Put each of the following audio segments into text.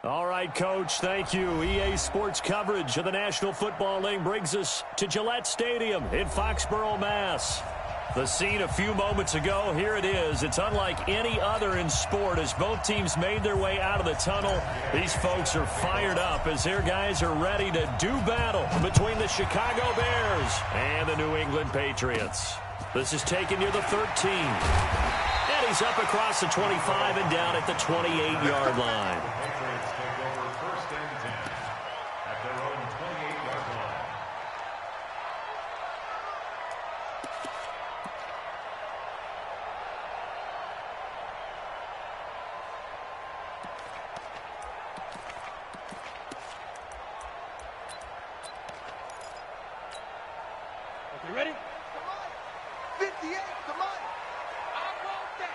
All right, Coach, thank you. EA Sports coverage of the National Football League brings us to Gillette Stadium in Foxborough, Mass. The scene a few moments ago, here it is. It's unlike any other in sport as both teams made their way out of the tunnel. These folks are fired up as their guys are ready to do battle between the Chicago Bears and the New England Patriots. This is taken near the 13. And he's up across the 25 and down at the 28-yard line. You ready? Come on. 58, come on. I want that.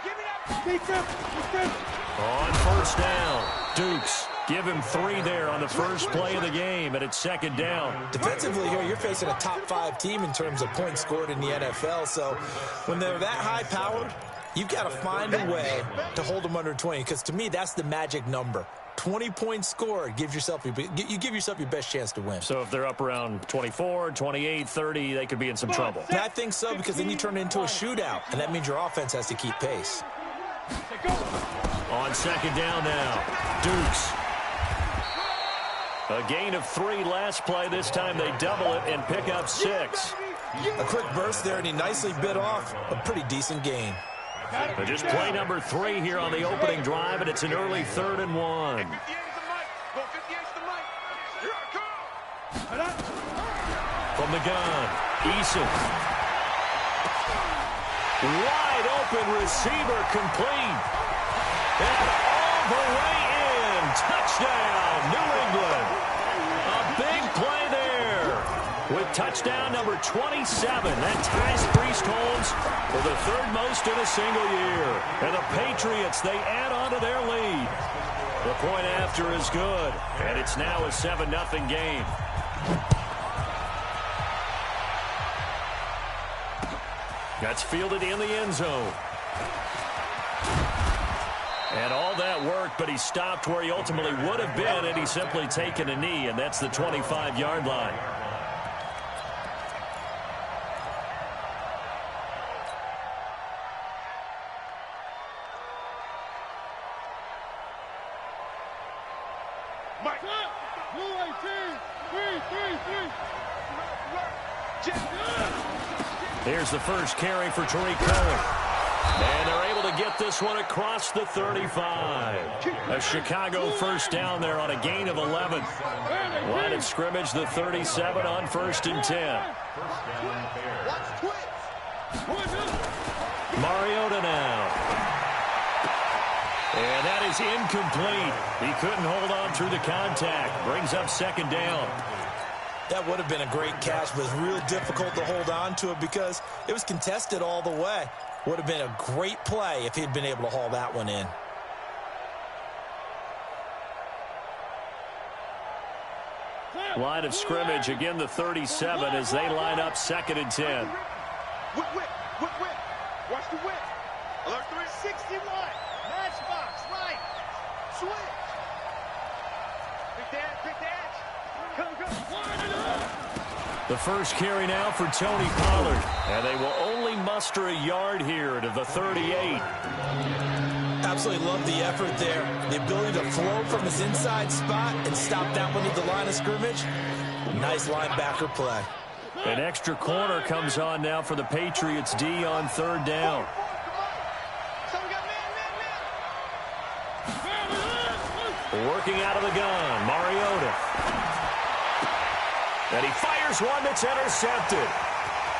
Give me that. On first down, Dukes give him 3 there on the first play of the game, and it's second down. Defensively here, you're facing a top 5 team in terms of points scored in the NFL, so when they're that high-powered, you've got to find a way to hold them under 20, because to me, that's the magic number. 20 points scored, you give yourself your best chance to win. So if they're up around 24, 28, 30, they could be in some trouble. I think so, because then you turn it into a shootout, and that means your offense has to keep pace. On second down now, Dukes. A gain of 3 last play. This time they double it and pick up 6. A quick burst there, and he nicely bit off a pretty decent gain. Just play number 3 here on the opening drive, and it's an early 3rd and 1. From the gun, Eason. Wide open receiver complete. And all the way in. Touchdown, New England. A big play there. With touchdown number 27, that ties Priest Holmes for the 3rd most in a single year. And the Patriots, they add on to their lead. The point after is good, and it's now a 7-0 game. That's fielded in the end zone. And all that work, but he stopped where he ultimately would have been, and he's simply taken a knee, and that's the 25-yard line. Here's the first carry for Tariq Cohen. And they're able to get this one across the 35. A Chicago first down there on a gain of 11. Line of scrimmage, the 37 on 1st and 10. Mariota now. And that is incomplete. He couldn't hold on through the contact. Brings up second down. That would have been a great catch, but it's real difficult to hold on to it because it was contested all the way. Would have been a great play if he'd been able to haul that one in. Line of scrimmage, again the 37 as they line up 2nd and 10. Whip. Watch the whip. Alert 361. Matchbox, right. Switch. Big dash. Come. The first carry now for Tony Pollard. And they will only muster a yard here to the 38. Absolutely love the effort there. The ability to flow from his inside spot and stop that one at the line of scrimmage. Nice linebacker play. An extra corner comes on now for the Patriots D on 3rd down. Working out of the gun, Mariota. And he fires one that's intercepted.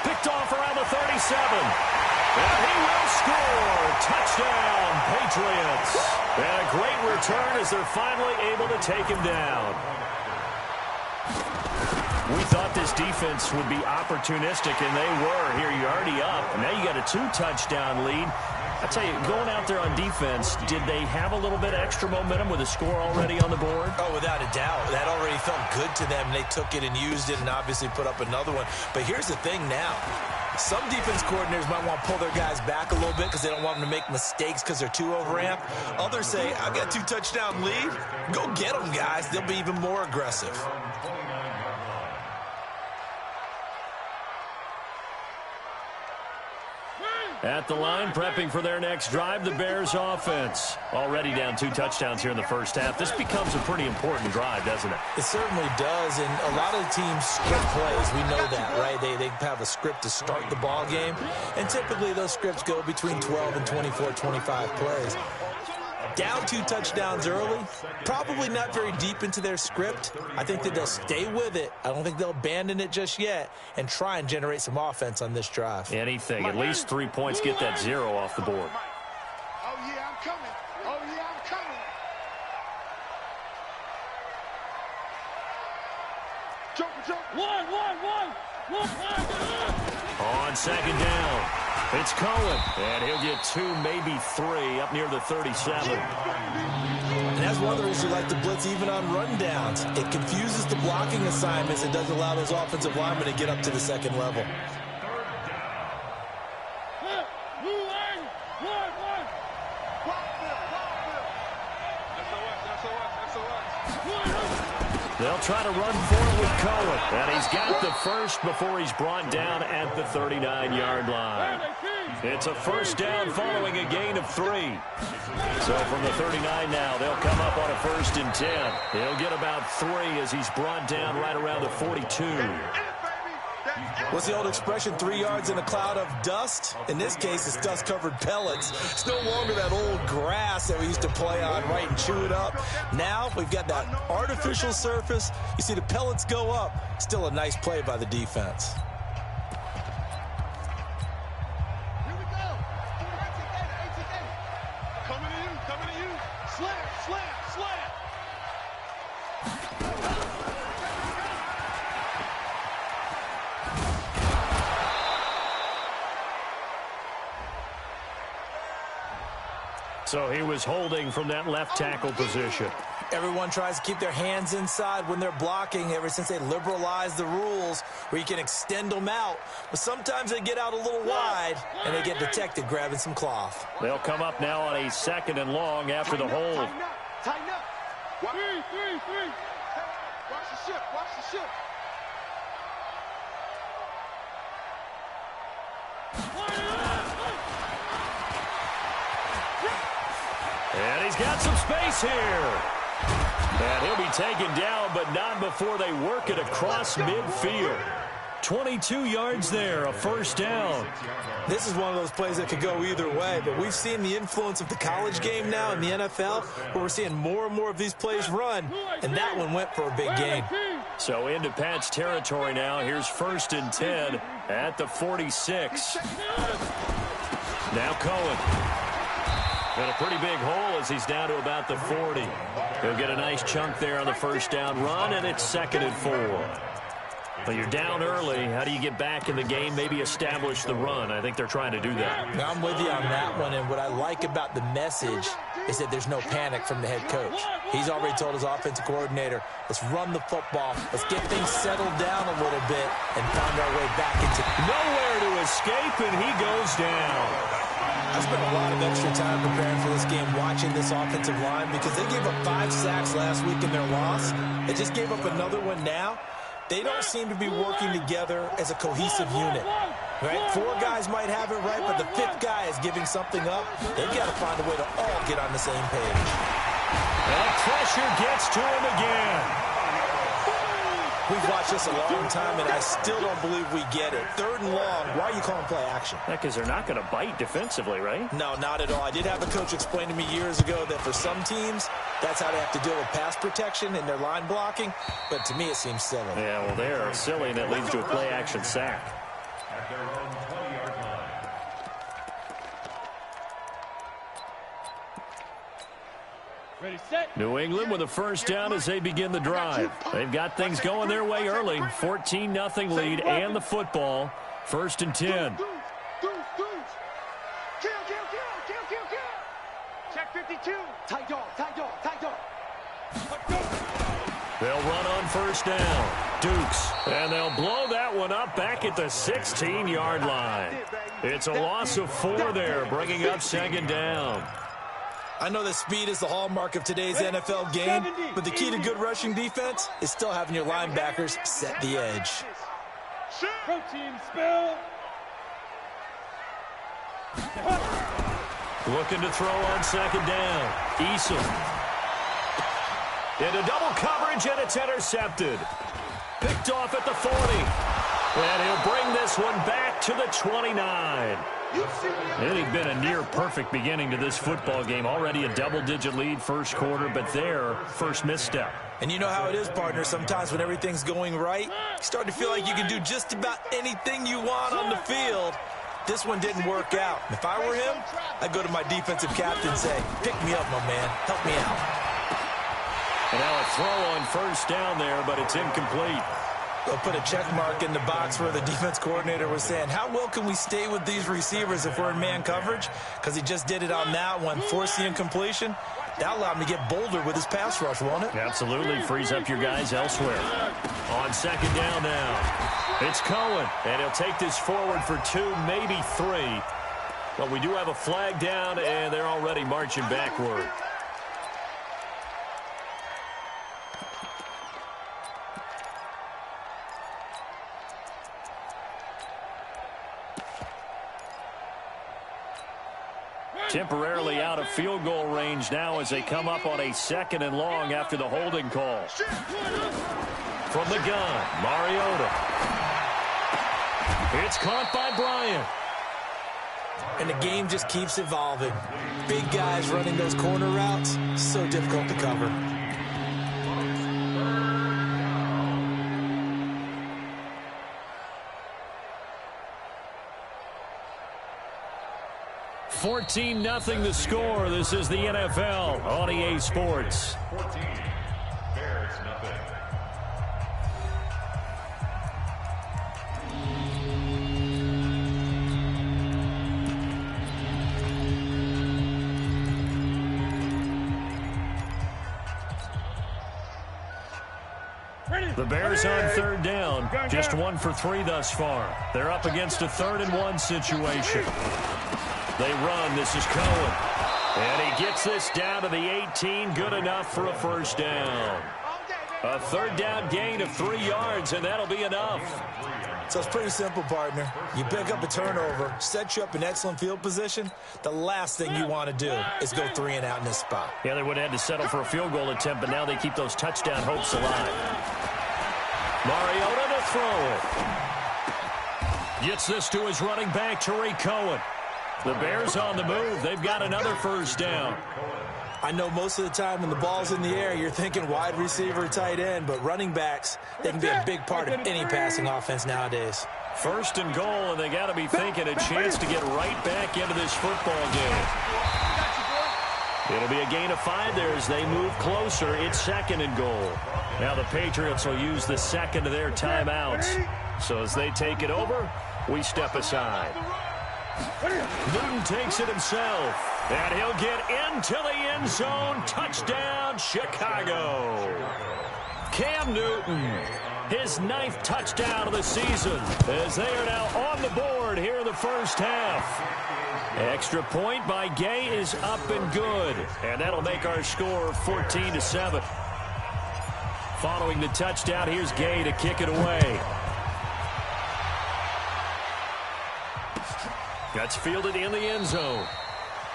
Picked off around the 37. And he will score. Touchdown, Patriots. And a great return as they're finally able to take him down. We thought this defense would be opportunistic, and they were. Here you're already up. Now you got a 2-touchdown lead. I tell you, going out there on defense, did they have a little bit extra momentum with a score already on the board? Oh, without a doubt. That already felt good to them. They took it and used it and obviously put up another one. But here's the thing now. Some defense coordinators might want to pull their guys back a little bit because they don't want them to make mistakes because they're too overamped. Others say, I've got a 2-touchdown lead. Go get them, guys. They'll be even more aggressive. At the line, prepping for their next drive, the Bears offense. Already down 2 touchdowns here in the first half. This becomes a pretty important drive, doesn't it? It certainly does, and a lot of the teams script plays. We know that, right? They have a script to start the ball game, and typically those scripts go between 12 and 24, 25 plays. Down 2 touchdowns early, probably not very deep into their script. I think that they'll stay with it. I don't think they'll abandon it just yet and try and generate some offense on this drive. Anything, at least 3 points, get that 0 off the board. Oh, yeah, I'm coming. Oh, yeah, I'm coming. On second down, it's Cohen, and he'll get 2, maybe 3, up near the 37. And that's one of the reasons we like to blitz even on rundowns. It confuses the blocking assignments. It doesn't allow those offensive linemen to get up to the second level. They'll try to run forward with Cohen, and he's got the first before he's brought down at the 39-yard line. It's a first down following a gain of 3. So from the 39 now, they'll come up on a 1st and 10. He'll get about 3 as he's brought down right around the 42. What's the old expression, 3 yards in a cloud of dust? In this case, it's dust-covered pellets. It's no longer that old grass that we used to play on, right, and chew it up. Now we've got that artificial surface. You see the pellets go up. Still a nice play by the defense. Here we go. Coming to you. Slam. So he was holding from that left tackle position. Everyone tries to keep their hands inside when they're blocking ever since they liberalized the rules where you can extend them out. But sometimes they get out a little wide and they get detected grabbing some cloth. They'll come up now on a 2nd and long after the hold. Tighten up. Three. Watch the ship. And he's got some space here. And he'll be taken down, but not before they work it across midfield. 22 yards there, a first down. This is one of those plays that could go either way, but we've seen the influence of the college game now in the NFL, where we're seeing more and more of these plays run, and that one went for a big gain. So into Pat's territory now. Here's 1st and 10 at the 46. Now Cohen. Got a pretty big hole as he's down to about the 40. He'll get a nice chunk there on the first down run, and it's 2nd and 4. Well, you're down early. How do you get back in the game, maybe establish the run? I think they're trying to do that. Now, I'm with you on that one, and what I like about the message is that there's no panic from the head coach. He's already told his offensive coordinator, let's run the football, let's get things settled down a little bit and find our way back into nowhere to escape, and he goes down. I spent a lot of extra time preparing for this game watching this offensive line because they gave up 5 sacks last week in their loss. They just gave up another one now. They don't seem to be working together as a cohesive unit. Right? 4 guys might have it right, but the 5th guy is giving something up. They've got to find a way to all get on the same page. And pressure gets to him again. We've watched this a long time, and I still don't believe we get it. 3rd and long, why are you calling play action? Because they're not going to bite defensively, right? No, not at all. I did have a coach explain to me years ago that for some teams, that's how they have to deal with pass protection and their line blocking. But to me, it seems silly. Yeah, well, they're silly, and it leads to a play-action sack. Ready, set. New England with a first down as they begin the drive. They've got things going their way early. 14-0 lead and the football. 1st and 10. Kill. Check 52. Tight dog. They'll run on first down. Dukes. And they'll blow that one up back at the 16-yard line. It's a loss of 4 there, bringing up second down. I know that speed is the hallmark of today's NFL game, but the key to good rushing defense is still having your linebackers set the edge. Protein spill. Looking to throw on second down. Eason. Into double coverage, and it's intercepted. Picked off at the 40. And he'll bring this one back to the 29. It had been a near-perfect beginning to this football game. Already a double-digit lead first quarter, but their first misstep. And you know how it is, partner. Sometimes when everything's going right, you start to feel like you can do just about anything you want on the field. This one didn't work out. If I were him, I'd go to my defensive captain and say, pick me up, my man. Help me out. And now a throw on first down there, but it's incomplete. They'll put a check mark in the box where the defense coordinator was saying, how well can we stay with these receivers if we're in man coverage? Because he just did it on that one, forced the incompletion. That allowed him to get bolder with his pass rush, won't it? Absolutely. Frees up your guys elsewhere. On second down now, it's Cohen. And he'll take this forward for 2, maybe 3. But we do have a flag down, and they're already marching backward. Temporarily out of field goal range now as they come up on a 2nd and long after the holding call. From the gun, Mariota. It's caught by Bryant. And the game just keeps evolving. Big guys running those corner routes, so difficult to cover. $14-0 the score. This is the NFL on EA Sports. 14, Bears nothing. The Bears on third down. Just 1 for 3 thus far. They're up against a 3rd and 1 situation. They run. This is Cohen. And he gets this down to the 18. Good enough for a first down. A 3rd down gain of 3 yards, and that'll be enough. So it's pretty simple, partner. You pick up a turnover, set you up in excellent field position. The last thing you want to do is go 3 and out in this spot. Yeah, they would have had to settle for a field goal attempt, but now they keep those touchdown hopes alive. Mariota to throw it. Gets this to his running back, Tariq Cohen. The Bears on the move. They've got another first down. I know most of the time when the ball's in the air, you're thinking wide receiver, tight end, but running backs, they can be a big part of any passing offense nowadays. 1st and goal, and they got to be thinking a chance to get right back into this football game. It'll be a gain of 5 there as they move closer. It's 2nd and goal. Now the Patriots will use the 2nd of their timeouts. So as they take it over, we step aside. Newton takes it himself, and he'll get into the end zone. Touchdown, Chicago. Cam Newton, his 9th touchdown of the season, as they are now on the board here in the first half. Extra point by Gay is up and good, and that'll make our score 14-7. Following the touchdown, here's Gay to kick it away. That's fielded in the end zone.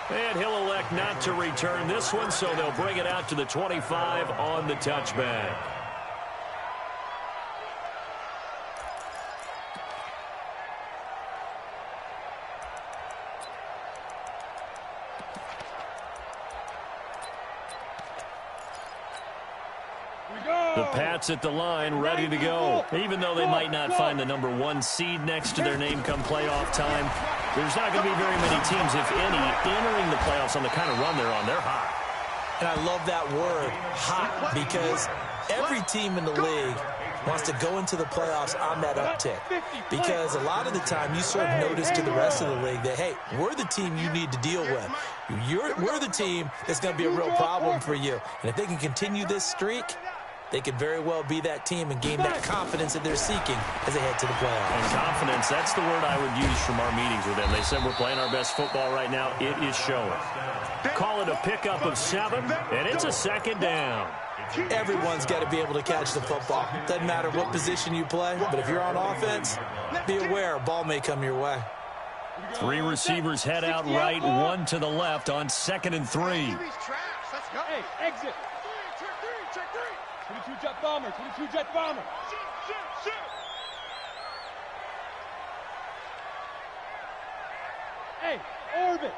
And he'll elect not to return this one, so they'll bring it out to the 25 on the touchback. The Pats at the line, ready to go. Even though they might not find the number 1 seed next to their name come playoff time, there's not going to be very many teams, if any, entering the playoffs on the kind of run they're on. They're hot. And I love that word, hot, because every team in the league wants to go into the playoffs on that uptick. Because a lot of the time you serve notice to the rest of the league that, hey, we're the team you need to deal with. We're the team that's going to be a real problem for you. And if they can continue this streak, they could very well be that team and gain that confidence that they're seeking as they head to the playoffs. And confidence, that's the word I would use from our meetings with them. They said we're playing our best football right now. It is showing. Call it a pickup of 7, and it's a second down. Everyone's got to be able to catch the football. Doesn't matter what position you play, but if you're on offense, be aware a ball may come your way. 3 receivers head out right, 1 to the left on 2nd and 3. Hey, exit. Check 3. 22 jet bomber, 22 jet bomber. Shoot. Hey, orbit.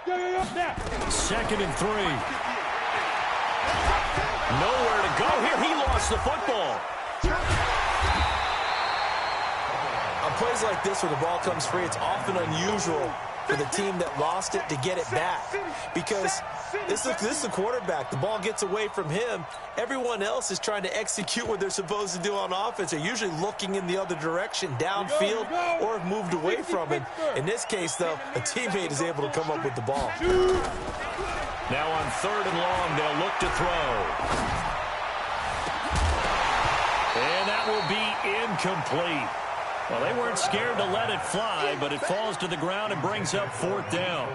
Now. 2nd and 3. Nowhere to go here. He lost the football. On plays like this where the ball comes free, it's often unusual for the team that lost it to get it back. Because this is the quarterback. The ball gets away from him. Everyone else is trying to execute what they're supposed to do on offense. They're usually looking in the other direction, downfield, or have moved away from it. In this case, though, a teammate is able to come up with the ball. Now on 3rd and long, they'll look to throw. And that will be incomplete. Well, they weren't scared to let it fly, but it falls to the ground and brings up 4th down.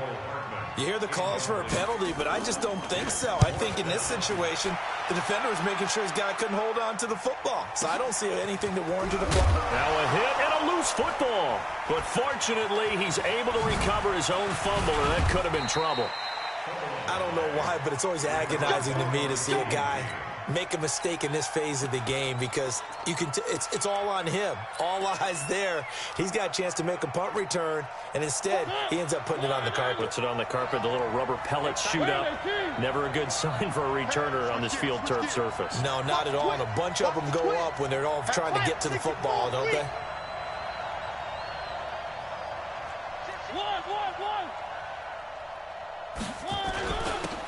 You hear the calls for a penalty, but I just don't think so. I think in this situation, the defender was making sure his guy couldn't hold on to the football. So I don't see anything to warranted a play. Now a hit and a loose football. But fortunately, he's able to recover his own fumble, and that could have been trouble. I don't know why, but it's always agonizing to me to see a guy make a mistake in this phase of the game because you can it's all on him. All eyes there. He's got a chance to make a punt return, and instead he ends up putting it on the carpet. Puts it on the carpet. The little rubber pellets shoot up. Never a good sign for a returner on this field turf surface. No, not at all. And a bunch of them go up when they're all trying to get to the football, don't they?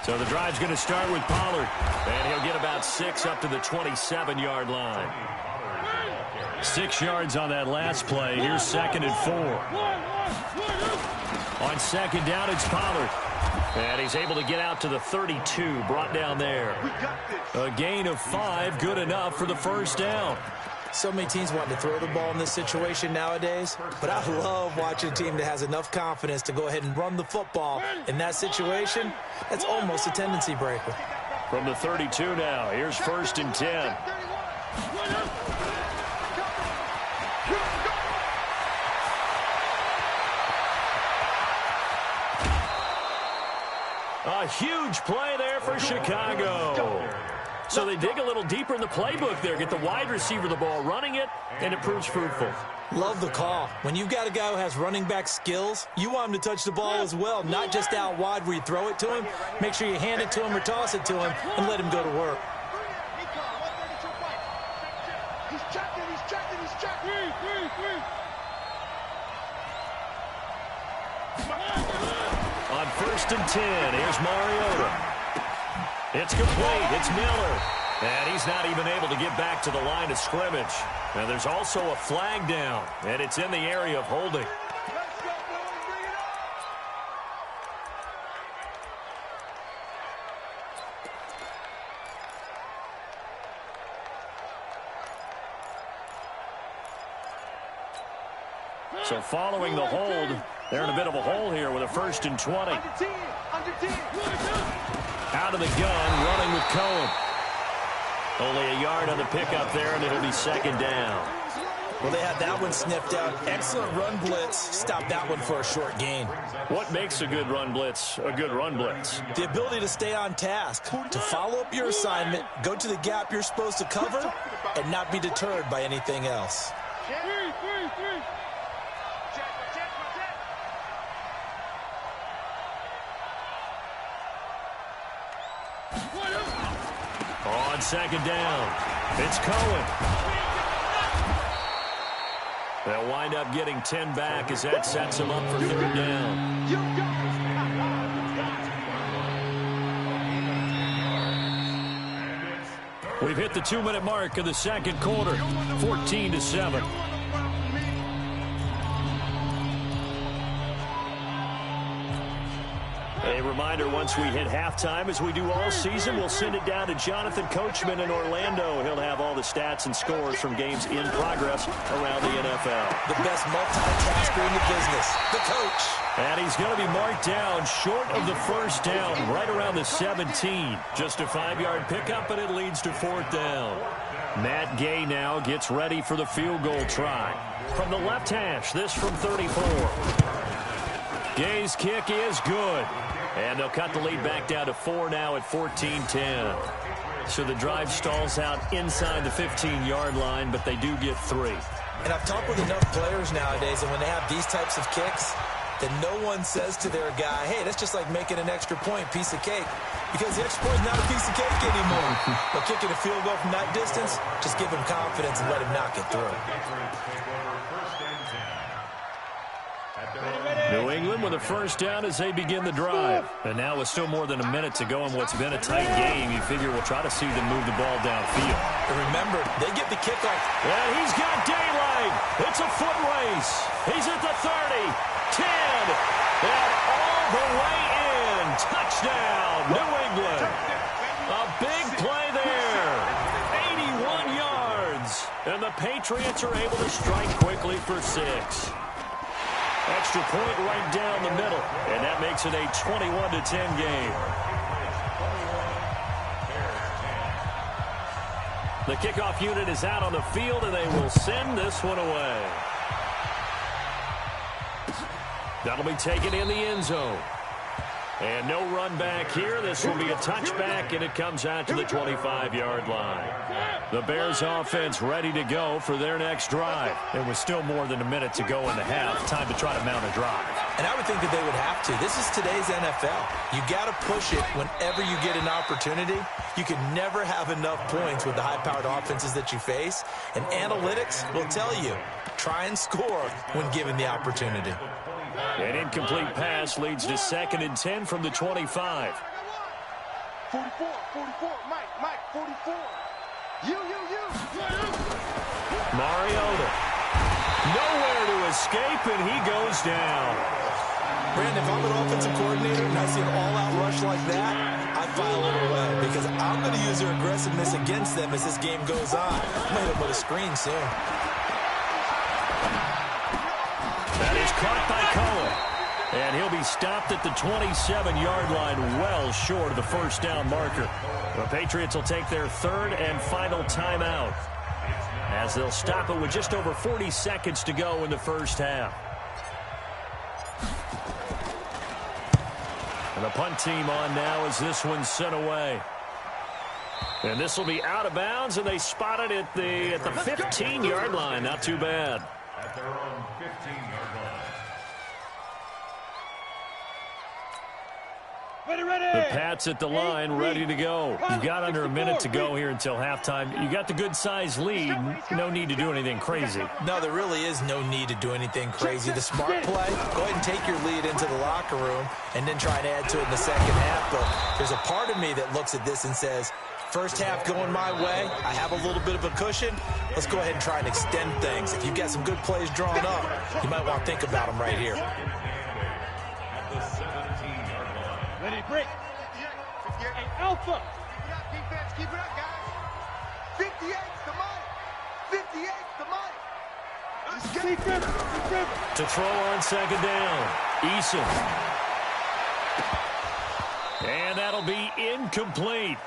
So the drive's going to start with Pollard, and he'll get about 6 up to the 27-yard line. 6 yards on that last play. Here's 2nd and 4. On 2nd down, it's Pollard. And he's able to get out to the 32, brought down there. A gain of 5, good enough for the 1st down. So many teams want to throw the ball in this situation nowadays, but I love watching a team that has enough confidence to go ahead and run the football. In that situation, that's almost a tendency breaker. From the 32 now, here's 1st and 10. A huge play there for Chicago. So they dig a little deeper in the playbook there, get the wide receiver the ball, running it, and it proves fruitful. Love the call. When you've got a guy who has running back skills, you want him to touch the ball as well, not just out wide where you throw it to him. Make sure you hand it to him or toss it to him and let him go to work. He's checking. On 1st and 10, here's Mariota. It's complete. It's Miller. And he's not even able to get back to the line of scrimmage. And there's also a flag down, and it's in the area of holding. So following the hold, they're in a bit of a hole here with a 1st and 20. Out of the gun, running with Cohen. Only a yard on the pickup there, and it'll be 2nd down. Well, they had that one sniffed out. Excellent run blitz. Stopped that one for a short gain. What makes a good run blitz a good run blitz? The ability to stay on task, to follow up your assignment, go to the gap you're supposed to cover, and not be deterred by anything else. On 2nd down, it's Cohen. They'll wind up getting 10 back as that sets them up for 3rd down. We've hit the 2-minute mark of the 2nd quarter, 14-7. A A reminder, once we hit halftime, as we do all season, we'll send it down to Jonathan Coachman in Orlando. He'll have all the stats and scores from games in progress around the NFL. The best multitasker in the business, the coach. And he's going to be marked down short of the first down, right around the 17. Just a 5-yard pickup, and it leads to 4th down. Matt Gay now gets ready for the field goal try. From the left hash, this from 34. Gay's kick is good. And they'll cut the lead back down to 4 now at 14-10. So the drive stalls out inside the 15-yard line, but they do get 3. And I've talked with enough players nowadays, and when they have these types of kicks, that no one says to their guy, hey, that's just like making an extra point, piece of cake. Because the extra point is not a piece of cake anymore. But kicking a field goal from that distance, just give him confidence and let him knock it through. New England with a first down as they begin the drive. And now with still more than a minute to go in what's been a tight game, you figure we'll try to see them move the ball downfield. And remember, they get the kickoff. And he's got daylight. It's a foot race. He's at the 30, 10, and all the way in. Touchdown, New England. A big play there. 81 yards. And the Patriots are able to strike quickly for 6. Extra point right down the middle, and that makes it a 21-10 game. The kickoff unit is out on the field, and they will send this one away. That'll be taken in the end zone. And no run back here. This will be a touchback, and it comes out to the 25-yard line. The Bears offense ready to go for their next drive. There was still more than a minute to go in the half. Time to try to mount a drive. And I would think that they would have to. This is today's NFL. You got to push it whenever you get an opportunity. You can never have enough points with the high-powered offenses that you face. And analytics will tell you, try and score when given the opportunity. An incomplete pass leads to 2nd and 10 from the 25. 44, Mike, 44. You. Mariota. Nowhere to escape, and he goes down. Brandon, if I'm an offensive coordinator and I see an all-out rush like that, I file it away because I'm going to use their aggressiveness against them as this game goes on. I'm going to hit them with a screen soon. That is caught by Cullen. And he'll be stopped at the 27-yard line, well short of the first down marker. The Patriots will take their 3rd and final timeout, as they'll stop it with just over 40 seconds to go in the first half. And the punt team on now as this one's sent away. And this will be out of bounds, and they spot it at the 15-yard line. Not too bad. At their own 15-yard line. The Pats at the line, ready to go. You've got under a minute to go here until halftime. You got the good-sized lead. No need to do anything crazy. No, there really is no need to do anything crazy. The smart play, go ahead and take your lead into the locker room and then try and add to it in the second half. But there's a part of me that looks at this and says, first half going my way, I have a little bit of a cushion. Let's go ahead and try and extend things. If you've got some good plays drawn up, you might want to think about them right here. At the 17-yard line. Ready, break. Hey, Alpha. Defense, keep it up, guys. 58's the money. 58's the money. Let's get it. To throw on 2nd down, Eason. And that'll be incomplete.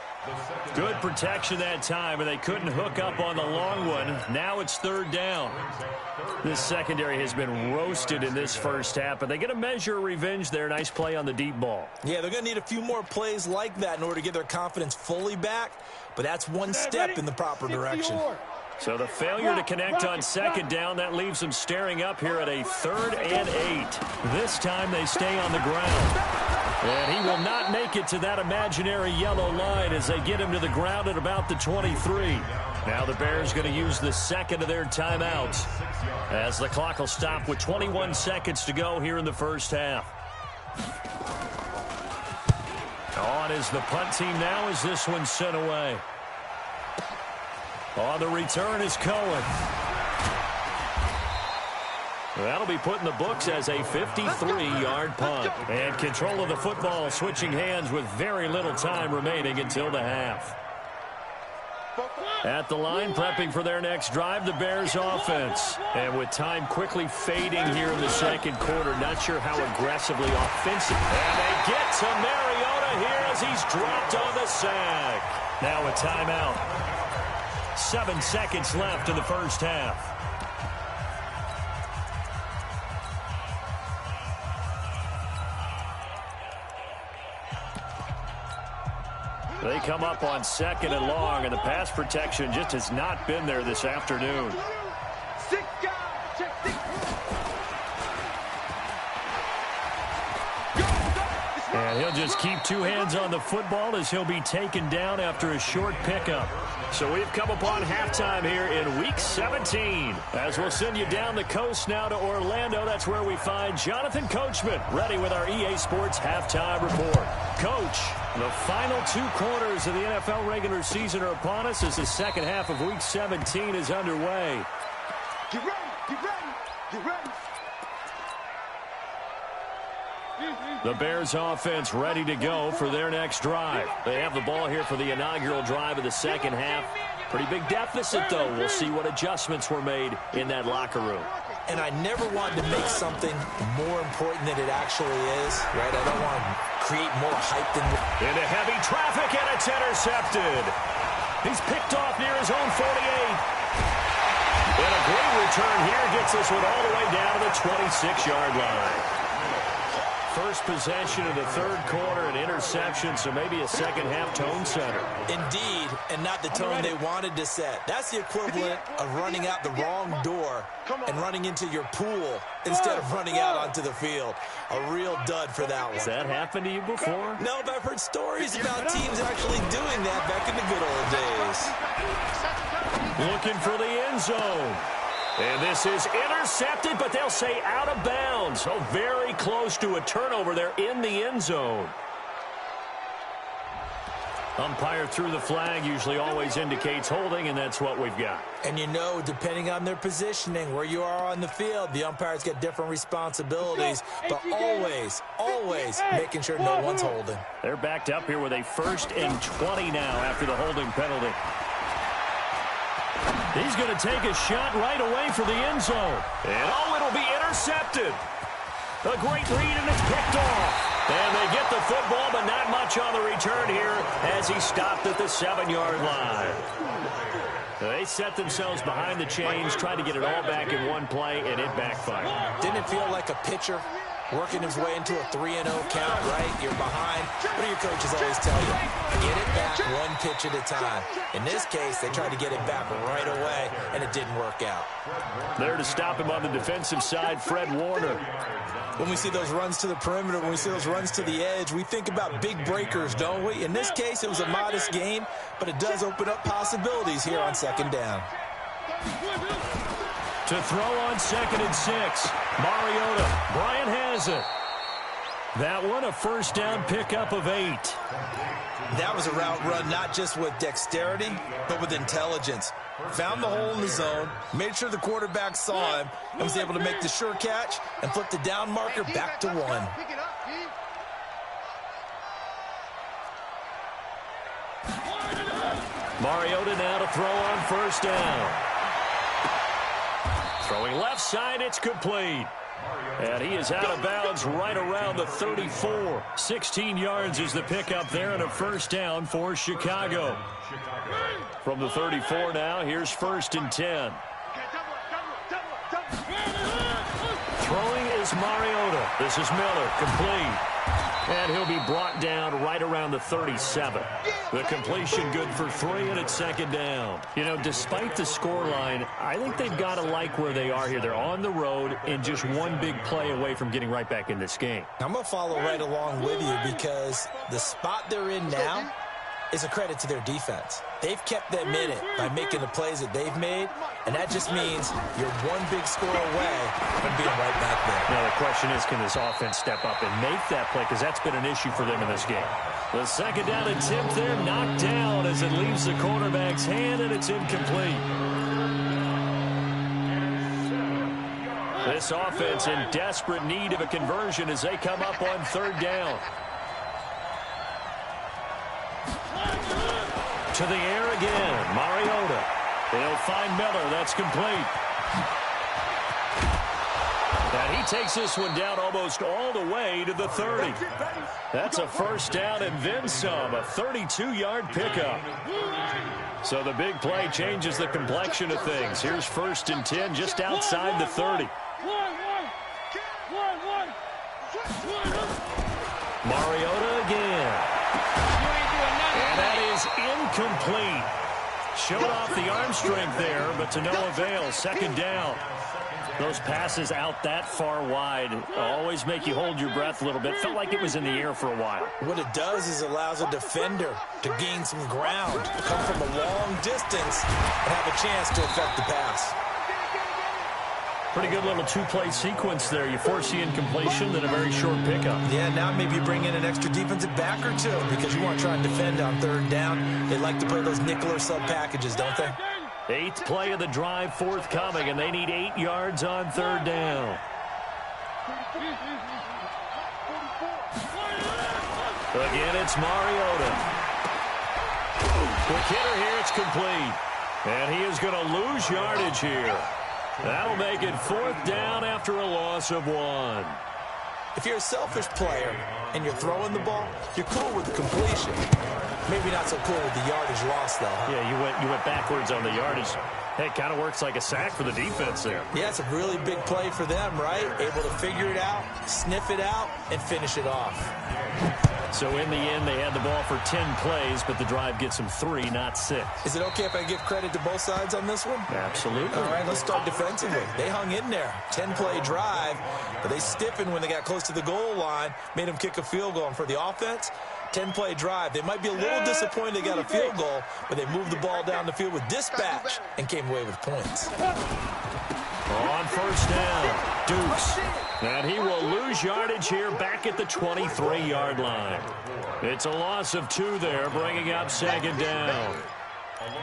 Good protection that time, and they couldn't hook up on the long one. Now it's 3rd down. This secondary has been roasted in this first half, but they get a measure of revenge there. Nice play on the deep ball. Yeah, they're going to need a few more plays like that in order to get their confidence fully back, but that's one step in the proper direction. So the failure to connect on 2nd down, that leaves them staring up here at a 3rd and 8. This time they stay on the ground. And he will not make it to that imaginary yellow line as they get him to the ground at about the 23. Now the Bears going to use the 2nd of their timeouts as the clock will stop with 21 seconds to go here in the first half. On is the punt team now as this one's sent away. On the return is Cohen. That'll be put in the books as a 53-yard punt. And control of the football switching hands with very little time remaining until the half. At the line, prepping for their next drive, the Bears offense. And with time quickly fading here in the second quarter, not sure how aggressively offensive. And they get to Mariota here as he's dropped on the sack. Now a timeout. 7 seconds left in the first half. They come up on 2nd and long, and the pass protection just has not been there this afternoon. And he'll just keep 2 hands on the football as he'll be taken down after a short pickup. So we've come upon halftime here in Week 17. As we'll send you down the coast now to Orlando, that's where we find Jonathan Coachman ready with our EA Sports Halftime Report. Coach, the final 2 quarters of the NFL regular season are upon us as the second half of Week 17 is underway. Get ready, get ready, get ready. The Bears offense ready to go for their next drive. They have the ball here for the inaugural drive of the second half. Pretty big deficit, though. We'll see what adjustments were made in that locker room. And I never wanted to make something more important than it actually is, right? I don't want to create more hype than... Into heavy traffic, and it's intercepted. He's picked off near his own 48. And a great return here gets this one all the way down to the 26-yard line. First possession of the third quarter, an interception, so maybe a second-half tone setter. Indeed, and not the tone they wanted to set. That's the equivalent of running out the wrong door and running into your pool instead of running out onto the field. A real dud for that one. Has that happened to you before? No, but I've heard stories about teams actually doing that back in the good old days. Looking for the end zone. And this is intercepted, but they'll say out of bounds. So very close to a turnover there in the end zone. Umpire threw the flag, usually always indicates holding, and that's what we've got. And you know, depending on their positioning, where you are on the field, the umpires get different responsibilities, but always making sure no one's holding. They're backed up here with a 1st and 20 now after the holding penalty. He's going to take a shot right away for the end zone. And, it'll be intercepted. A great read, and it's picked off. And they get the football, but not much on the return here as he stopped at the 7-yard line. They set themselves behind the chains, tried to get it all back in one play, and it backfired. Didn't it feel like a pitcher working his way into a 3-0 count, right? You're behind. What do your coaches always tell you? Get it back one pitch at a time. In this case, they tried to get it back right away, and it didn't work out. There to stop him on the defensive side, Fred Warner. When we see those runs to the perimeter, when we see those runs to the edge, we think about big breakers, don't we? In this case, it was a modest gain, but it does open up possibilities here on 2nd down. To throw on 2nd and 6. Mariota. Bryant has it. That one, a 1st down pickup of 8. That was a route run not just with dexterity, but with intelligence. Found the hole in the zone, made sure the quarterback saw him, and was able to make the sure catch and flip the down marker back to 1. Mariota now to throw on 1st down. Throwing left side, it's complete. And he is out of bounds right around the 34. 16 yards is the pickup there, and a 1st down for Chicago. From the 34 now, here's 1st and 10. Throwing is Mariota. This is Miller, complete. And he'll be brought down right around the 37. The completion good for 3, and it's 2nd down. You know, despite the scoreline, I think they've got to like where they are here. They're on the road and just one big play away from getting right back in this game. I'm going to follow right along with you because the spot they're in now is a credit to their defense. They've kept them in it by making the plays that they've made, and that just means you're one big score away from being right back there. Now, the question is, can this offense step up and make that play? Because that's been an issue for them in this game. The 2nd down attempt there, knocked down as it leaves the quarterback's hand, and it's incomplete. This offense in desperate need of a conversion as they come up on 3rd down. To the air again, Mariota. He'll find Miller. That's complete. And he takes this one down almost all the way to the 30. That's a 1st down and then some, a 32-yard pickup. So the big play changes the complexion of things. Here's 1st and 10 just outside the 30. Mariota again. And that is incomplete. Showed off the arm strength there, but to no avail. 2nd down. Those passes out that far wide always make you hold your breath a little bit. Felt like it was in the air for a while. What it does is allows a defender to gain some ground, come from a long distance, and have a chance to affect the pass. Pretty good little 2-play sequence there. You force the incompletion, then a very short pickup. Yeah, now maybe you bring in an extra defensive back or two because you want to try and defend on 3rd down. They like to play those nickel or sub packages, don't they? 8th play of the drive forthcoming, and they need 8 yards on 3rd down. Again, it's Mariota. Quick hitter here, it's complete. And he is going to lose yardage here. That'll make it 4th down after a loss of 1. If you're a selfish player and you're throwing the ball, you're cool with the completion. Maybe not so cool with the yardage loss, though. Huh? Yeah, you went backwards on the yardage. Hey, it kind of works like a sack for the defense there. Yeah, it's a really big play for them, right? Able to figure it out, sniff it out, and finish it off. So in the end, they had the ball for 10 plays, but the drive gets them 3, not 6. Is it okay if I give credit to both sides on this one? Absolutely. All right, let's start defensively. They hung in there. 10-play drive, but they stiffened when they got close to the goal line, made them kick a field goal. And for the offense, 10-play drive. They might be a little disappointed they got a field goal, but they moved the ball down the field with dispatch and came away with points. On 1st down, Dukes. And he will lose yardage here back at the 23-yard line. It's a loss of 2 there, bringing up 2nd down.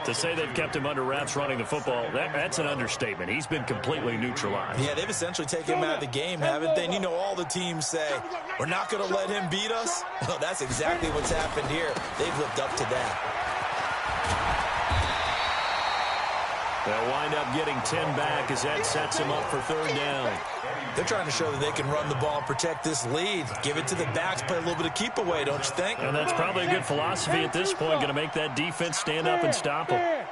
To say they've kept him under wraps running the football, that's an understatement. He's been completely neutralized. Yeah, they've essentially taken him out of the game, haven't they? And you know all the teams say, we're not going to let him beat us. Well, that's exactly what's happened here. They've lived up to that. They'll wind up getting 10 back as that sets them up for 3rd down. They're trying to show that they can run the ball and protect this lead. Give it to the backs, play a little bit of keep away, don't you think? And that's probably a good philosophy at this point, going to make that defense stand up and stop them.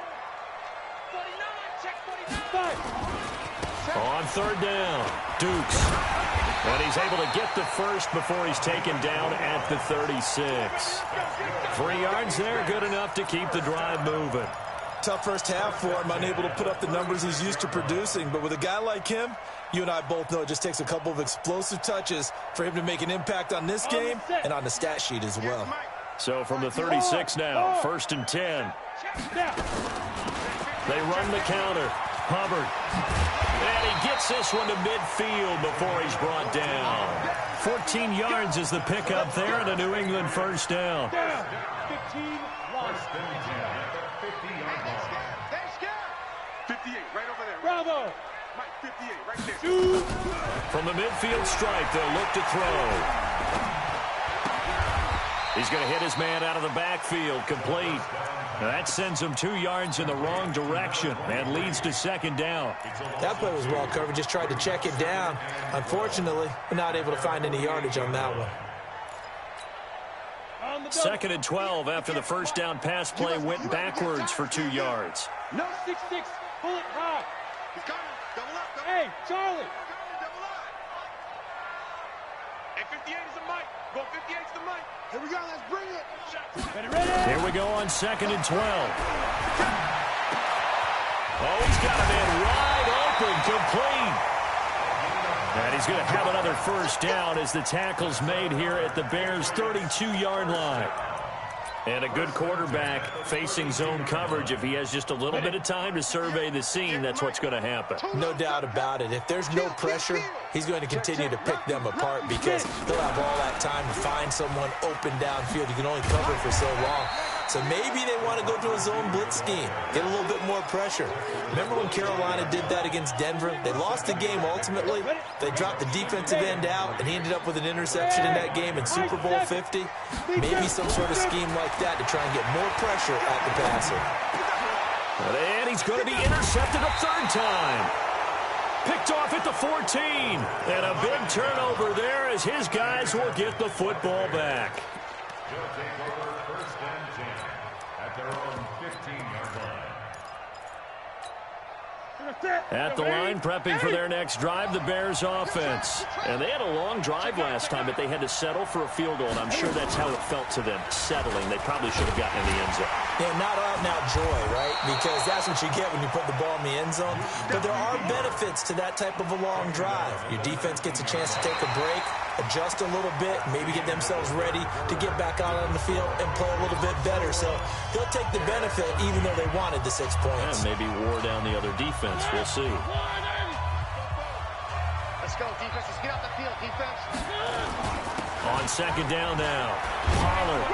On 3rd down, Dukes. And he's able to get the first before he's taken down at the 36. 3 yards there, good enough to keep the drive moving. Tough first half for him, unable to put up the numbers he's used to producing. But with a guy like him, you and I both know it just takes a couple of explosive touches for him to make an impact on this game and on the stat sheet as well. So from the 36 now, 1st and 10. They run the counter. Hubbard. And he gets this one to midfield before he's brought down. 14 yards is the pickup there and a New England 1st down. 15 lost. 58, right over there. Bravo. Mike, 58, right there. From the midfield stripe, they'll look to throw. He's going to hit his man out of the backfield, complete. That sends him 2 yards in the wrong direction and leads to 2nd down. That play was well covered, just tried to check it down. Unfortunately, not able to find any yardage on that one. 2nd and 12 after the 1st down pass play went backwards for 2 yards. No 6-6. Pull it high. He's coming. Double up. Double Hey, up. Charlie. Double up. And 58 is the mic. Go 58 is the mic. Here we go. Let's bring it. Ready. Here we go on 2nd and 12. Oh, he's got a man wide open, complete. And he's going to have another 1st down as the tackle's made here at the Bears' 32-yard line. And a good quarterback facing zone coverage. If he has just a little bit of time to survey the scene, that's what's going to happen. No doubt about it. If there's no pressure, he's going to continue to pick them apart because he'll have all that time to find someone open downfield. You can only cover for so long. So maybe they want to go to a zone blitz scheme, get a little bit more pressure. Remember when Carolina did that against Denver? They lost the game ultimately. They dropped the defensive end out, and he ended up with an interception in that game in Super Bowl 50. Maybe some sort of scheme like that to try and get more pressure at the passer. And he's going to be intercepted a third time. Picked off at the 14. And a big turnover there as his guys will get the football back. They'll take over first and 10 at their own 15-yard line. At the line, prepping for their next drive, the Bears offense. And they had a long drive last time, but they had to settle for a field goal, and I'm sure that's how it felt to them, settling. They probably should have gotten in the end zone. Yeah, not out-and-out joy, right? Because that's what you get when you put the ball in the end zone. But there are benefits to that type of a long drive. Your defense gets a chance to take a break, adjust a little bit, maybe get themselves ready to get back out on the field and play a little bit better. So they'll take the benefit even though they wanted the 6 points. And maybe wore down the other defense. We'll see. Let's go, defense. Let's get out the field, defense. On second down now, Pollard.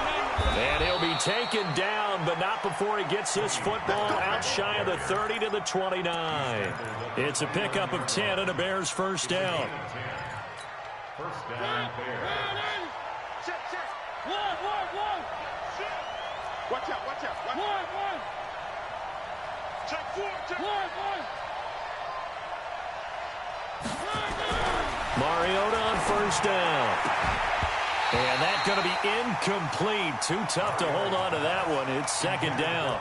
And he'll be taken down, but not before he gets this football out shy of the 30 to the 29. It's a pickup of 10 and a Bears first down. First down, Bears. Check, check. One. Watch out, watch out. One. Check four, check. One. Mariota on first down. And that's going to be incomplete. Too tough to hold on to that one. It's second down.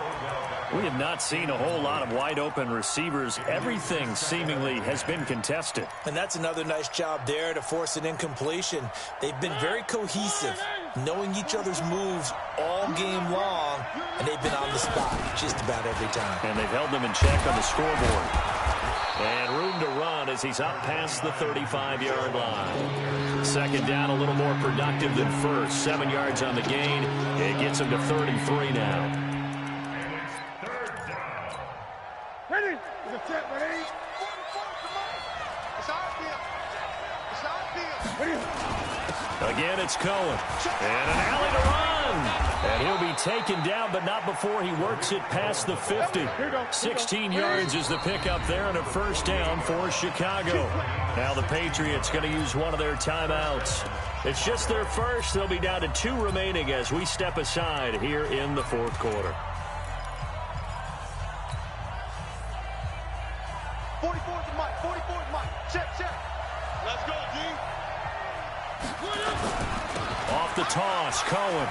We have not seen a whole lot of wide-open receivers. Everything seemingly has been contested. And that's another nice job there to force an incompletion. They've been very cohesive, knowing each other's moves all game long, and they've been on the spot just about every time. And they've held them in check on the scoreboard. And room to run as he's up past the 35-yard line. Second down, a little more productive than first. 7 yards on the gain. It gets him to 33 now. And it's third down. Ready? Ready? It's our field. It's our field. Again, it's Cohen. And an alley to run. And he'll be taken down, but not before he works it past the 50. 16 yards is the pickup there, and a first down for Chicago. Now the Patriots going to use one of their timeouts. It's just their first. They'll be down to 2 remaining as we step aside here in the fourth quarter. 44's the mic. 44's mic. Check. Let's go, D. Off the toss, Cohen.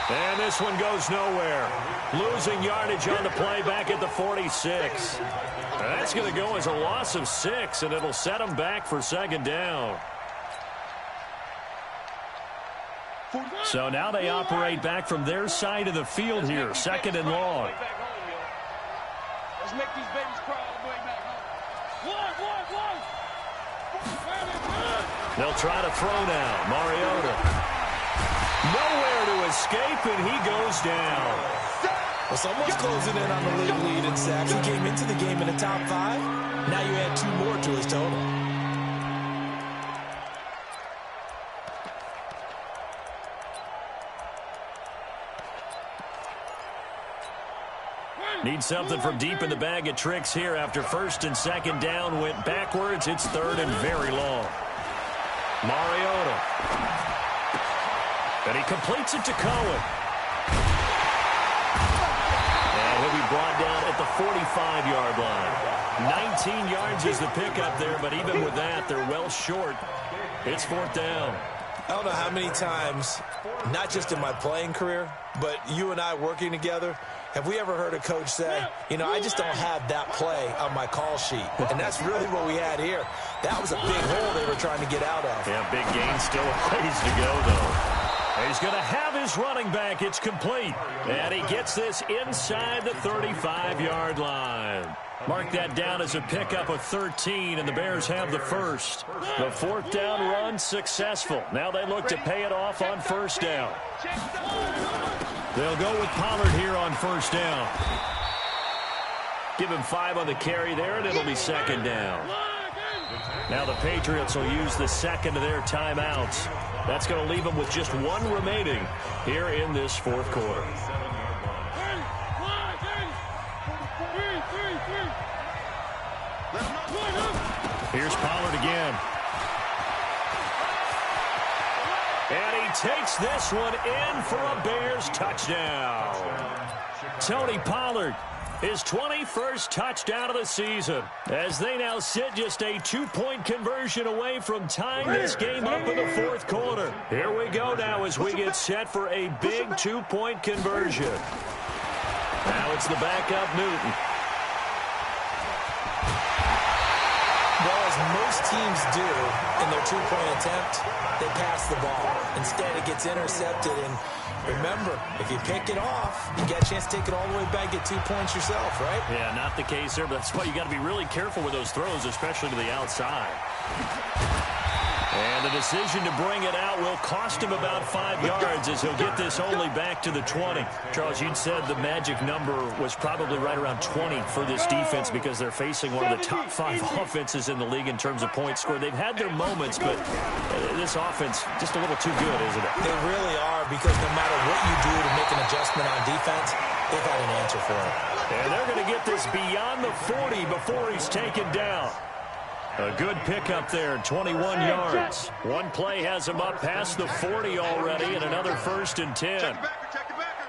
And this one goes nowhere. Losing yardage on the play back at the 46. And that's going to go as a loss of 6, and it'll set them back for second down. So now they operate back from their side of the field here, second and long. Let's make these babies cry all the way back home. One. They'll try to throw now. Mariota. Nowhere to escape, and he goes down. Well, someone's closing in on the league lead in sacks. He came into the game in the top 5. Now you add 2 more to his total. Need something from deep in the bag of tricks here after first and second down went backwards. It's third and very long. Mariota. And he completes it to Cohen. And he'll be brought down at the 45-yard line. 19 yards is the pickup there, but even with that, they're well short. It's fourth down. I don't know how many times, not just in my playing career, but you and I working together, have we ever heard a coach say, you know, I just don't have that play on my call sheet. And that's really what we had here. That was a big hole they were trying to get out of. Yeah, big gain, still a ways to go, though. He's going to have his running back. It's complete. And he gets this inside the 35-yard line. Mark that down as a pickup of 13, and the Bears have the first. The fourth down run successful. Now they look to pay it off on first down. They'll go with Pollard here on first down. Give him 5 on the carry there, and it'll be second down. Now the Patriots will use the second of their timeouts. That's going to leave them with just one remaining here in this fourth quarter. Here's Pollard again. And he takes this one in for a Bears touchdown. Tony Pollard, his 21st touchdown of the season, as they now sit just a 2-point conversion away from tying this game up in the fourth quarter. Here we go now as we get set for a big 2-point conversion. Now it's the backup Newton. Well, as most teams do in their 2-point attempt, they pass the ball. Instead, it gets intercepted. And remember, if you pick it off, you get a chance to take it all the way back, get 2 points yourself, right? Yeah, not the case there, but that's why you got to be really careful with those throws, especially to the outside. And the decision to bring it out will cost him about 5 yards as he'll get this only back to the 20. Charles, you'd said the magic number was probably right around 20 for this defense because they're facing one of the top 5 offenses in the league in terms of points scored. They've had their moments, but this offense just a little too good, isn't it? They really are, because no matter what you do to make an adjustment on defense, they've had an answer for it. And they're going to get this beyond the 40 before he's taken down. A good pickup there, 21 yards. One play has him up past the 40 already, and another 1st and 10. Check the backer, check the backer.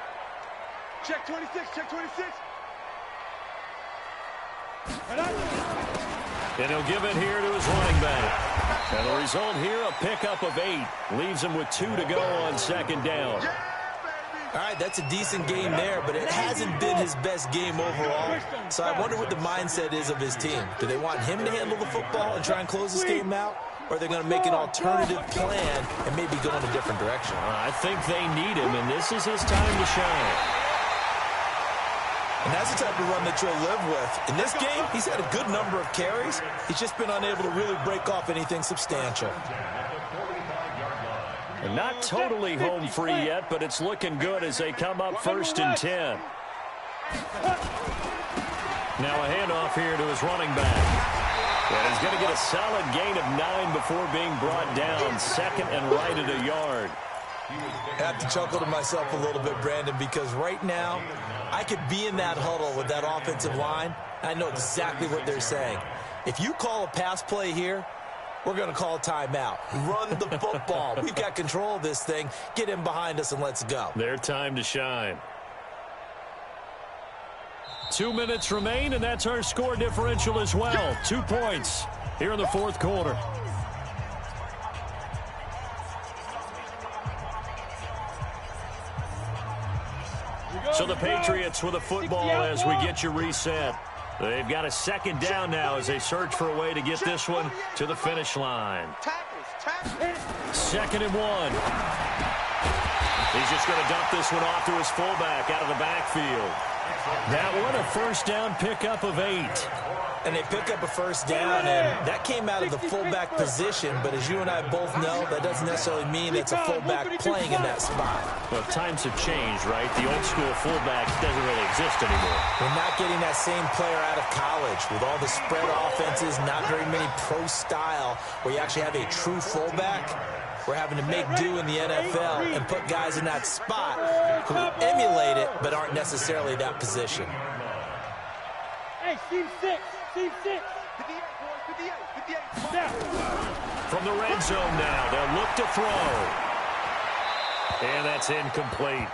Check 26, check 26. And he'll give it here to his running back. And the result here, a pickup of 8. Leaves him with 2 to go on 2nd down. All right, that's a decent game there, but it hasn't been his best game overall. So I wonder what the mindset is of his team. Do they want him to handle the football and try and close this game out? Or are they going to make an alternative plan and maybe go in a different direction? I think they need him, and this is his time to shine. And that's the type of run that you'll live with. In this game, he's had a good number of carries. He's just been unable to really break off anything substantial. And not totally home free yet, but it's looking good as they come up 1st and 10. Now a handoff here to his running back. And he's going to get a solid gain of 9 before being brought down. 2nd and right at a yard. I have to chuckle to myself a little bit, Brandon, because right now I could be in that huddle with that offensive line. I know exactly what they're saying. If you call a pass play here, we're going to call a timeout. Run the football. We've got control of this thing. Get him behind us and let's go. Their time to shine. 2 minutes remain, and that's our score differential as well. 2 points here in the fourth quarter. So the Patriots with a football as we get you reset. They've got a 2nd down now as they search for a way to get this one to the finish line. 2nd and 1. He's just going to dump this one off to his fullback out of the backfield. That one a 1st down pickup of 8. And they pick up a 1st down, and that came out of the fullback position. But as you and I both know, that doesn't necessarily mean it's a fullback playing in that spot. Well, times have changed, right? The old school fullback doesn't really exist anymore. We're not getting that same player out of college with all the spread offenses, not very many pro style where you actually have a true fullback. We're having to make do in the NFL and put guys in that spot who emulate it but aren't necessarily that position. Hey, team 6. Team 6. 58. From the red zone now, they'll look to throw. And that's incomplete.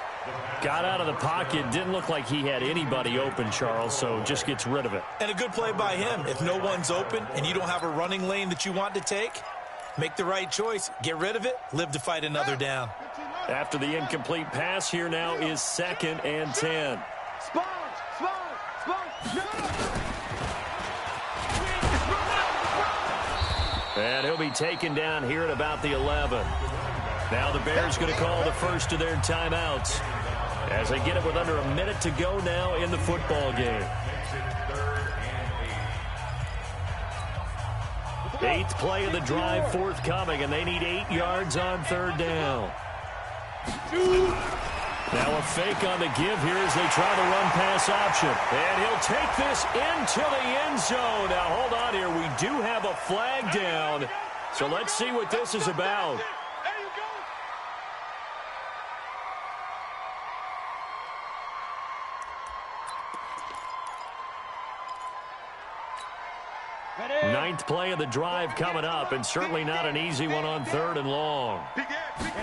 Got out of the pocket. Didn't look like he had anybody open, Charles, so just gets rid of it. And a good play by him. If no one's open and you don't have a running lane that you want to take, make the right choice. Get rid of it. Live to fight another down. After the incomplete pass, here now is 2nd and 10. And he'll be taken down here at about the 11. Now the Bears going to call the first of their timeouts as they get it with under a minute to go now in the football game. 8th play of the drive forthcoming, and they need 8 yards on 3rd down. Now a fake on the give here as they try the run-pass option. And he'll take this into the end zone. Now, hold on here. We do have a flag down. So let's see what this is about. There you go. Ninth play of the drive coming up, and certainly not an easy one on 3rd and long. Get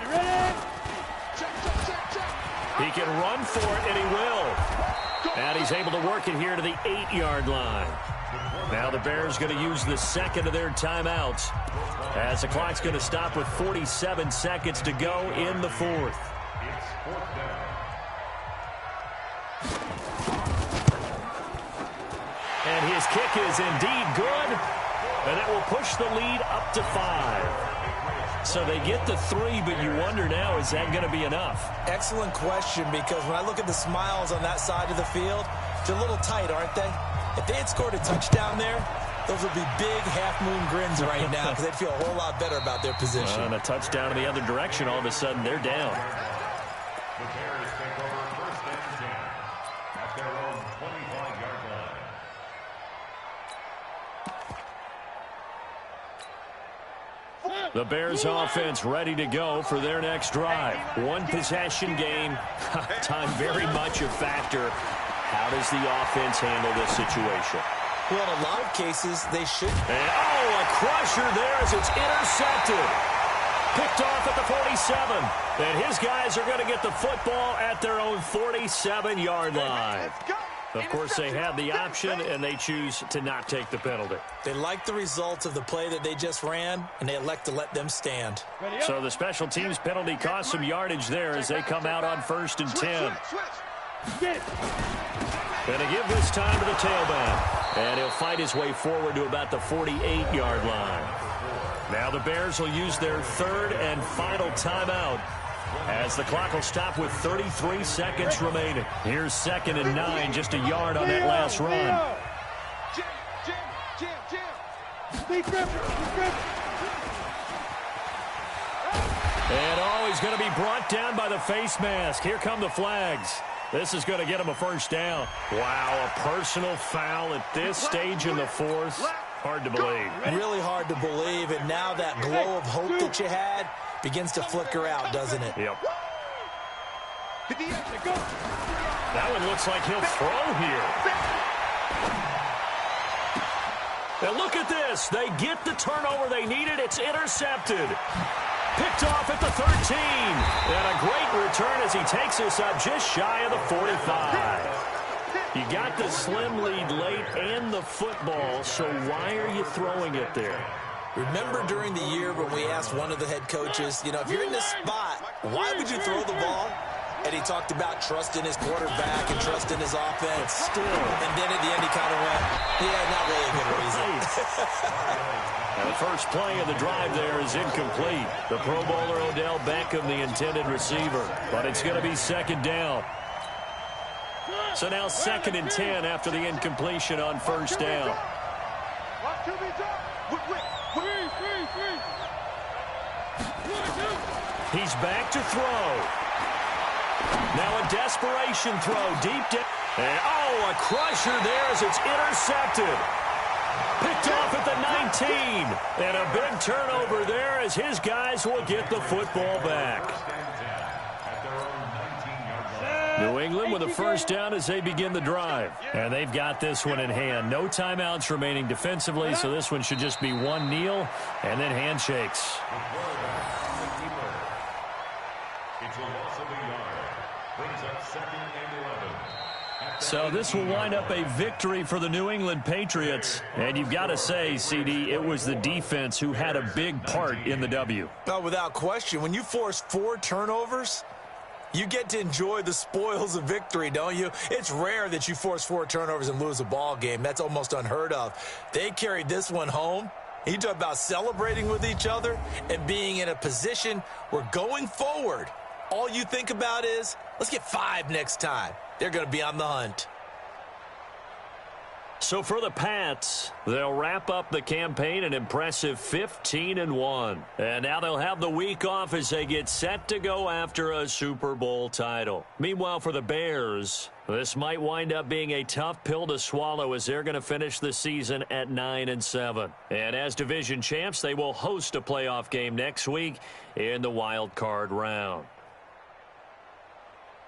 ready. He can run for it, and he will. And he's able to work it here to the 8-yard line. Now the Bears going to use the second of their timeouts, as the clock's going to stop with 47 seconds to go in the 4th. It's 4th down. And his kick is indeed good, and that will push the lead up to 5. So they get the 3, but you wonder now, is that going to be enough? Excellent question, because when I look at the smiles on that side of the field, they're a little tight, aren't they? If they had scored a touchdown there, those would be big half-moon grins right now, because they'd feel a whole lot better about their position. And a touchdown in the other direction, all of a sudden they're down. The Bears take over 1st and 10 at their own 25-yard line. The Bears offense ready to go for their next drive. One possession game. Time very much a factor. How does the offense handle this situation? Well, in a lot of cases, they should. And, a crusher there as it's intercepted. Picked off at the 47. And his guys are going to get the football at their own 47-yard line. Let's go. Of course, they have the option, and they choose to not take the penalty. They like the results of the play that they just ran, and they elect to let them stand. So the special teams penalty cost some yardage there as they come out on 1st and 10. Going to give this time to the tailback. And he'll fight his way forward to about the 48-yard line. Now the Bears will use their 3rd and final timeout, as the clock will stop with 33 seconds remaining. Here's 2nd and 9, just a yard on that last run. And he's going to be brought down by the face mask. Here come the flags. This is going to get him a 1st down. Wow, a personal foul at this stage in the 4th. Hard to believe. Really hard to believe, and now that glow of hope that you had begins to flicker out, doesn't it? Yep. That one looks like he'll throw here. Now look at this. They get the turnover they needed. It's intercepted. Picked off at the 13. And a great return as he takes us up just shy of the 45. You got the slim lead late and the football, so why are you throwing it there? Remember during the year when we asked one of the head coaches, if you're in this spot, why would you throw the ball? And he talked about trusting his quarterback and trusting his offense. Still. And then at the end he kind of went, yeah, not really a good reason. And the first play of the drive there is incomplete. The Pro Bowler Odell Beckham, the intended receiver. But it's going to be 2nd down. So now 2nd and 10 after the incompletion on 1st down. He's back to throw. Now a desperation throw deep down. And a crusher there as it's intercepted. Picked off at the 19. And a big turnover there as his guys will get the football back. New England with a 1st down as they begin the drive. And they've got this one in hand. No timeouts remaining defensively, so this one should just be one kneel and then handshakes. It's a loss of a yard. Brings up 2nd and 11. So this will wind up a victory for the New England Patriots. And you've got to say, CD, it was the defense who had a big part in the W. Oh, without question. When you force 4 turnovers, you get to enjoy the spoils of victory, don't you? It's rare that you force 4 turnovers and lose a ball game. That's almost unheard of. They carried this one home. You talk about celebrating with each other and being in a position where going forward, all you think about is, let's get 5 next time. They're going to be on the hunt. So for the Pats, they'll wrap up the campaign an impressive 15-1. And now they'll have the week off as they get set to go after a Super Bowl title. Meanwhile, for the Bears, this might wind up being a tough pill to swallow as they're going to finish the season at 9-7. And as division champs, they will host a playoff game next week in the wild card round.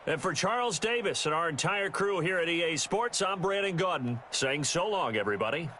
And for Charles Davis and our entire crew here at EA Sports, I'm Brandon Gaudin saying so long, everybody.